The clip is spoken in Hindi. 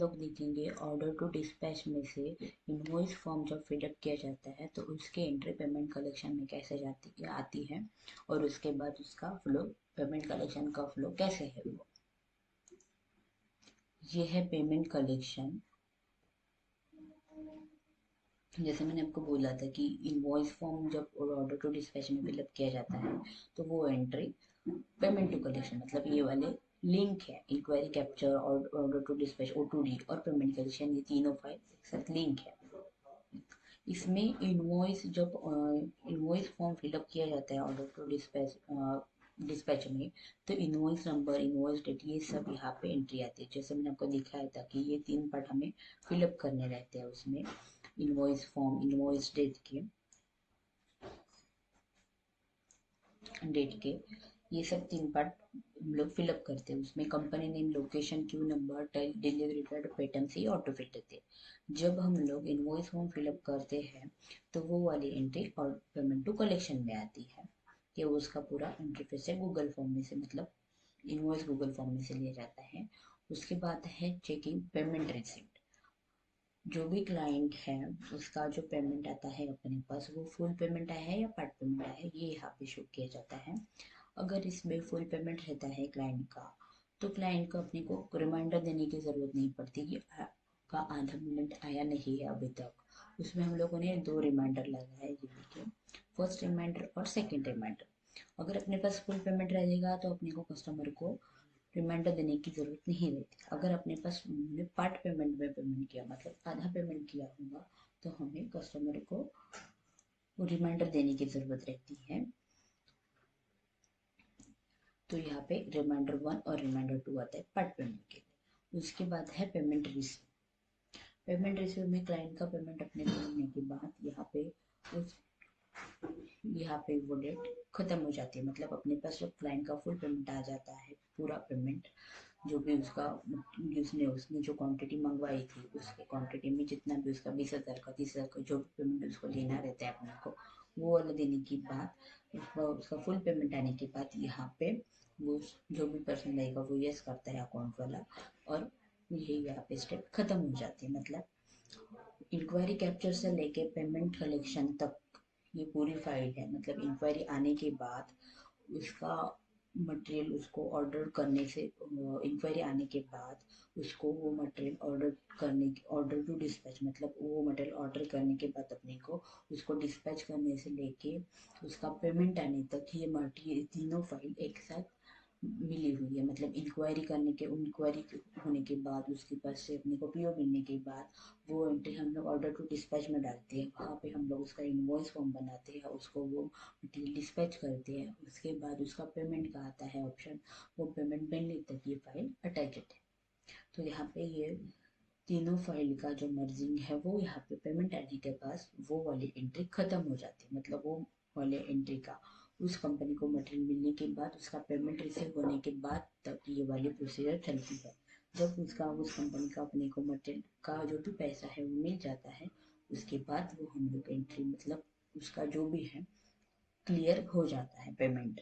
लोग देखेंगे ऑर्डर टू डिस्पैच में से इनवॉइस फॉर्म जब फिलअप किया जाता है तो उसके एंट्री पेमेंट कलेक्शन में कैसे आती है, और उसके बाद उसका फ्लो, पेमेंट कलेक्शन का फ्लो कैसे है वो। ये है पेमेंट कलेक्शन। जैसे मैंने आपको बोला था कि इनवॉइस फॉर्म जब ऑर्डर टू डिस्पैच में फिलअप किया जाता है तो वो एंट्री पेमेंट टू कलेक्शन, मतलब ये वाले लिंक है, इंक्वायरी कैप्चर और ऑर्डर टू डिस्पैच O2D और पेमेंट कलेक्शन, ये तीनों फाइल एक साथ लिंक है। इसमें इनवॉइस जब इनवॉइस फॉर्म फिलअप किया जाता है ऑर्डर टू डिस्पैच में, तो इनवॉइस नंबर, इनवॉइस डेट, ये सब यहाँ पे एंट्री आती है। जैसे मैंने आपको दिखाया था कि ये 3 पार्ट हमें फिलअप करने रहते हैं उसमें, इनवॉइस फॉर्म, इनवॉइस डेट के ये सब 3 पार्ट हम लोग फिलअप करते हैं। उसमें company name, location, Q number, delivery date, pattern से ऑटो फिल देते हैं। जब हम लोग इनवॉइस फॉर्म फिलअप करते हैं तो वो वाली एंट्री और पेमेंट टू कलेक्शन में आती है, कि उसका पूरा इंटरफेस है गूगल फॉर्म में से, मतलब इनवॉइस गूगल फॉर्म में से लिया जाता है। उसके बाद है चेकिंग पेमेंट रिसिप्ट। जो भी क्लाइंट है उसका जो पेमेंट आता है अपने पास, वो फुल पेमेंट आया है या पार्ट पेमेंट आया है, ये यहाँ पे शो किया जाता है। अगर इसमें फुल पेमेंट रहता है क्लाइंट का, तो क्लाइंट को अपने को रिमाइंडर देने की ज़रूरत नहीं पड़ती कि आपका आधा पेमेंट आया नहीं है अभी तक। उसमें हम लोगों ने 2 रिमाइंडर लगाया है, ये देखिए, फर्स्ट रिमाइंडर और सेकेंड रिमाइंडर। अगर अपने पास फुल पेमेंट रहेगा तो अपने को कस्टमर को रिमाइंडर देने की ज़रूरत नहीं रहती। अगर अपने पास हमने पार्ट पेमेंट में पेमेंट किया, मतलब आधा पेमेंट किया होगा, तो हमें कस्टमर को वो रिमाइंडर देने की ज़रूरत रहती है। तो यहाँ पे रिमाइंडर 1 और रिमाइंडर 2 आता है पार्ट पेमेंट के लिए। उसके बाद है पेमेंट रिसीव। पेमेंट रिसीव में क्लाइंट का पेमेंट अपने को मिलने के बाद उस यहाँ पे वो डेट खत्म हो जाती है, मतलब अपने पास जब क्लाइंट का फुल पेमेंट आ जाता है, पूरा पेमेंट जो भी उसका, उसने उसने जो क्वांटिटी मंगवाई थी उसके क्वांटिटी में जितना भी उसका 20,000 का, 30,000 का जो भी पेमेंट उसको लेना रहता है अपने को, वो वाला देने के बाद उसका फुल पेमेंट आने के बाद यहाँ पे वो जो भी पर्सन रहेगा वो यस करता है अकाउंट वाला, और यही यहाँ पे स्टेप खत्म हो जाती है। मतलब इंक्वायरी कैप्चर से लेके पेमेंट कलेक्शन तक ये पूरी फाइल है। मतलब इंक्वायरी आने के बाद उसका मटेरियल, उसको ऑर्डर करने से, इंक्वायरी आने के बाद उसको वो मटेरियल ऑर्डर करने की, ऑर्डर टू डिस्पैच, मतलब वो मटेरियल ऑर्डर करने के बाद अपने को उसको डिस्पैच करने से लेके उसका पेमेंट आने तक ये मटेरियल, तीनों फाइल एक साथ मिली हुई है। मतलब इंक्वायरी होने के बाद उसके पास से अपने को पीओ मिलने के बाद वो एंट्री हम लोग ऑर्डर टू डिस्पैच में डालते हैं। वहाँ पे हम लोग उसका इनवॉइस फॉर्म बनाते हैं, उसको वो मटेरियल डिस्पैच करते हैं। उसके बाद उसका पेमेंट का आता है ऑप्शन, वो पेमेंट मिलने तक ये फाइल अटैच्ड है। तो यहाँ पे ये तीनों फाइल का जो मर्जिंग है वो यहाँ पे पेमेंट आने के पास वो वाली एंट्री खत्म हो जाती है। मतलब वो वाले एंट्री का उस कंपनी को मटेरियल मिलने के बाद, उसका पेमेंट रिसीव होने के बाद तक ये वाली प्रोसीजर चलती है। जब उसका, उस कंपनी का अपने को मटेरियल का जो भी पैसा है वो मिल जाता है, उसके बाद वो हम लोग एंट्री, मतलब उसका जो भी है क्लियर हो जाता है पेमेंट।